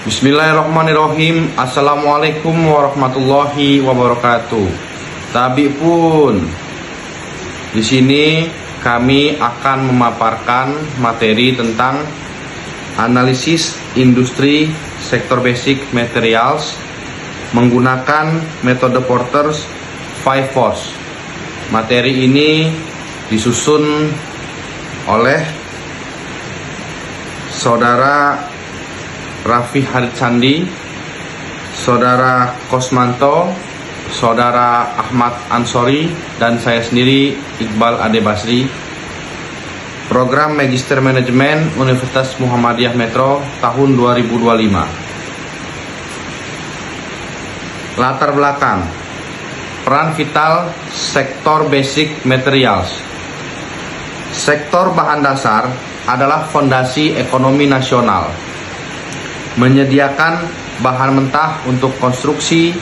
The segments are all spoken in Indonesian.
Bismillahirrahmanirrahim. Assalamualaikum warahmatullahi wabarakatuh. Tabi pun di sini kami akan memaparkan materi tentang analisis industri sektor basic materials menggunakan metode Porter's 5 Force. Materi ini disusun oleh Saudara Raffi Haritsandi, Saudara Kosmanto, Saudara Ahmad Ansori, dan saya sendiri Iqbal Ade Basri. Program Magister Manajemen Universitas Muhammadiyah Metro tahun 2025. Latar belakang peran vital sektor basic materials. Sektor bahan dasar adalah fondasi ekonomi nasional, menyediakan bahan mentah untuk konstruksi,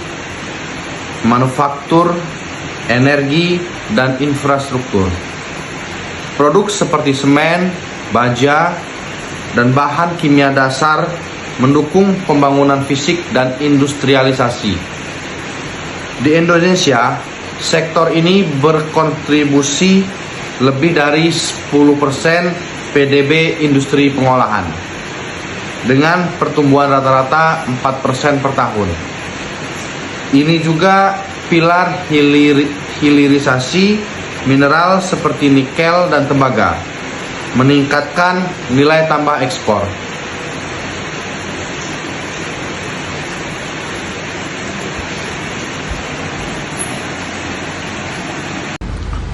manufaktur, energi, dan infrastruktur. Produk seperti semen, baja, dan bahan kimia dasar mendukung pembangunan fisik dan industrialisasi. Di Indonesia, sektor ini berkontribusi lebih dari 10% PDB industri pengolahan, dengan pertumbuhan rata-rata 4% per tahun. Ini juga pilar hilirisasi mineral seperti nikel dan tembaga, meningkatkan nilai tambah ekspor.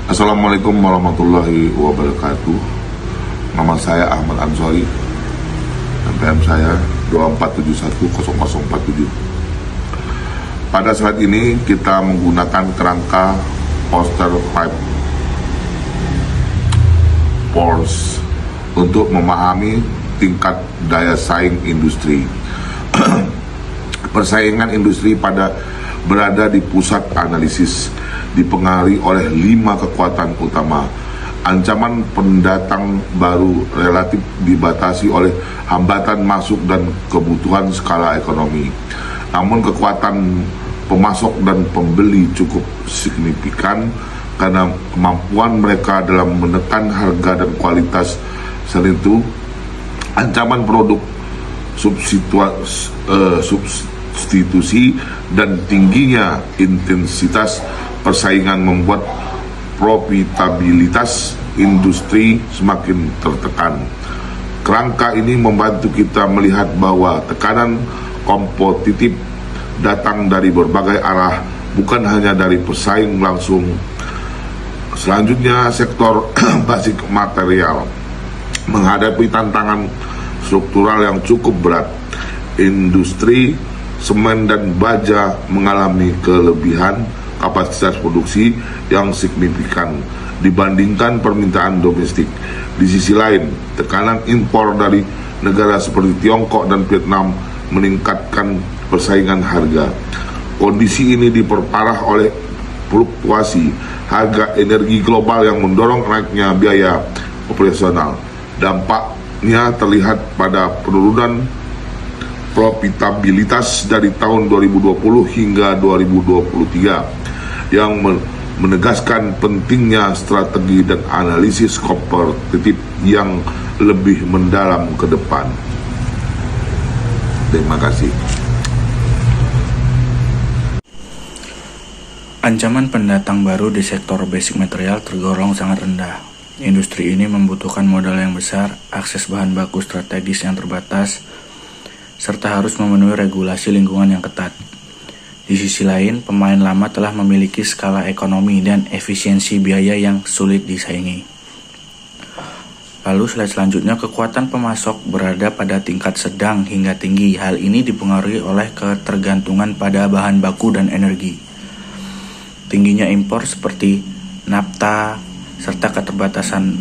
Assalamualaikum warahmatullahi wabarakatuh. Nama saya Ahmad Ansori. NPM saya 24710047. Pada saat ini kita menggunakan kerangka Porter 5 Force untuk memahami tingkat daya saing industri. Persaingan industri berada di pusat analisis, dipengaruhi oleh 5 kekuatan utama. Ancaman pendatang baru relatif dibatasi oleh hambatan masuk dan kebutuhan skala ekonomi. Namun kekuatan pemasok dan pembeli cukup signifikan karena kemampuan mereka dalam menekan harga dan kualitas. Selain itu, ancaman produk substitusi dan tingginya intensitas persaingan membuat profitabilitas industri semakin tertekan. Kerangka ini membantu kita melihat bahwa tekanan kompetitif datang dari berbagai arah, bukan hanya dari pesaing langsung. Selanjutnya, sektor basic material menghadapi tantangan struktural yang cukup berat. Industri semen dan baja mengalami kelebihan kapasitas produksi yang signifikan dibandingkan permintaan domestik. Di sisi lain, tekanan impor dari negara seperti Tiongkok dan Vietnam meningkatkan persaingan harga. Kondisi ini diperparah oleh fluktuasi harga energi global yang mendorong naiknya biaya operasional. Dampaknya terlihat pada penurunan profitabilitas dari tahun 2020 hingga 2023, yang menegaskan pentingnya strategi dan analisis kompetitif yang lebih mendalam ke depan. Terima kasih. Ancaman pendatang baru di sektor basic material tergolong sangat rendah. Industri ini membutuhkan modal yang besar, akses bahan baku strategis yang terbatas, serta harus memenuhi regulasi lingkungan yang ketat. Di sisi lain, pemain lama telah memiliki skala ekonomi dan efisiensi biaya yang sulit disaingi. Lalu slide selanjutnya, kekuatan pemasok berada pada tingkat sedang hingga tinggi. Hal ini dipengaruhi oleh ketergantungan pada bahan baku dan energi. Tingginya impor seperti nafta, serta keterbatasan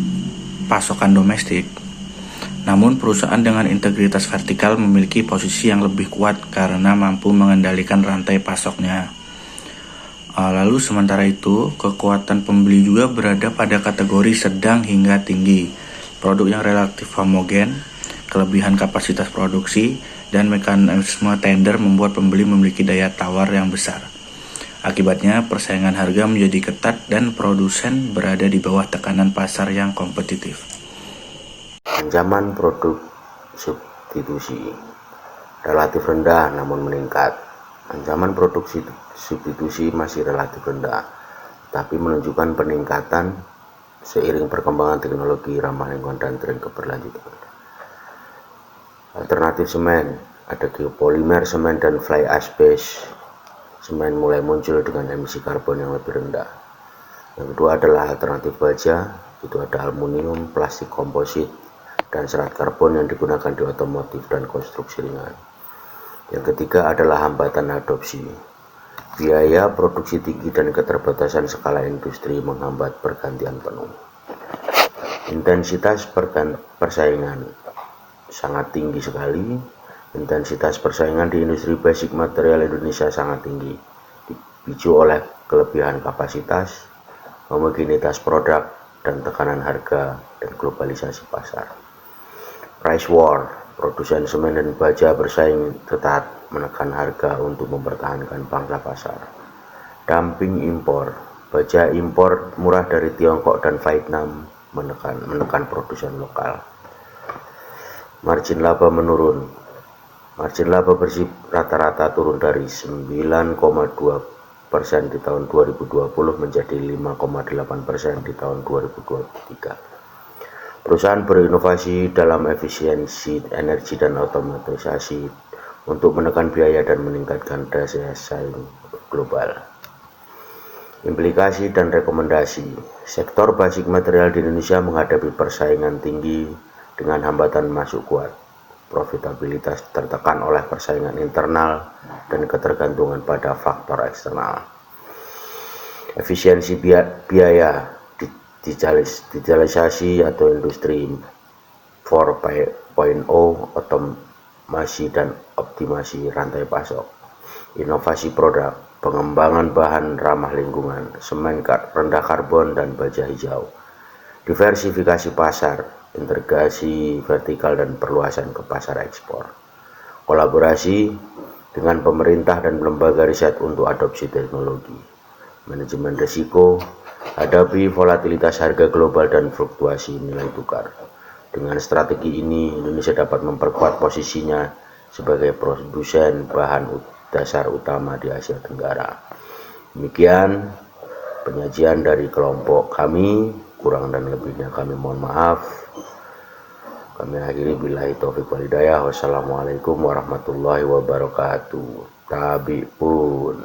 pasokan domestik. Namun perusahaan dengan integritas vertikal memiliki posisi yang lebih kuat karena mampu mengendalikan rantai pasoknya. Lalu sementara itu, kekuatan pembeli juga berada pada kategori sedang hingga tinggi. Produk yang relatif homogen, kelebihan kapasitas produksi, dan mekanisme tender membuat pembeli memiliki daya tawar yang besar. Akibatnya, persaingan harga menjadi ketat dan produsen berada di bawah tekanan pasar yang kompetitif. Ancaman produk substitusi relatif rendah namun meningkat. Ancaman produk substitusi masih relatif rendah, tapi menunjukkan peningkatan seiring perkembangan teknologi ramah lingkungan dan tren keberlanjutan. Alternatif semen, ada geopolimer semen dan fly ash base semen mulai muncul dengan emisi karbon yang lebih rendah. Yang kedua adalah alternatif baja, itu ada aluminium, plastik komposit, dan serat karbon yang digunakan di otomotif dan konstruksi ringan. Yang ketiga adalah hambatan adopsi. Biaya produksi tinggi dan keterbatasan skala industri menghambat pergantian penuh. Intensitas persaingan sangat tinggi sekali. Intensitas persaingan di industri basic material Indonesia sangat tinggi, dipicu oleh kelebihan kapasitas, homogenitas produk, dan tekanan harga dan globalisasi pasar. Price war, produsen semen dan baja bersaing ketat menekan harga untuk mempertahankan pangsa pasar. Dumping impor, baja impor murah dari Tiongkok dan Vietnam menekan produsen lokal. Margin laba menurun. Margin laba bersih rata-rata turun dari 9,2% di tahun 2020 menjadi 5,8% di tahun 2023. Perusahaan berinovasi dalam efisiensi energi dan otomatisasi untuk menekan biaya dan meningkatkan daya saing global. Implikasi dan rekomendasi. Sektor basic material di Indonesia menghadapi persaingan tinggi dengan hambatan masuk kuat. Profitabilitas tertekan oleh persaingan internal dan ketergantungan pada faktor eksternal. Efisiensi biaya, digitalisasi atau industri 4.0, otomasi dan optimasi rantai pasok. Inovasi produk, pengembangan bahan ramah lingkungan, semen rendah karbon dan baja hijau. Diversifikasi pasar, integrasi vertikal dan perluasan ke pasar ekspor. Kolaborasi dengan pemerintah dan lembaga riset untuk adopsi teknologi. Manajemen risiko, hadapi volatilitas harga global dan fluktuasi nilai tukar. Dengan strategi ini, Indonesia dapat memperkuat posisinya sebagai produsen bahan dasar utama di Asia Tenggara. Demikian penyajian dari kelompok kami, kurang dan lebihnya kami mohon maaf. Kami akhiri billahi taufiq wal hidayah. Wassalamualaikum warahmatullahi wabarakatuh. Tabi pun.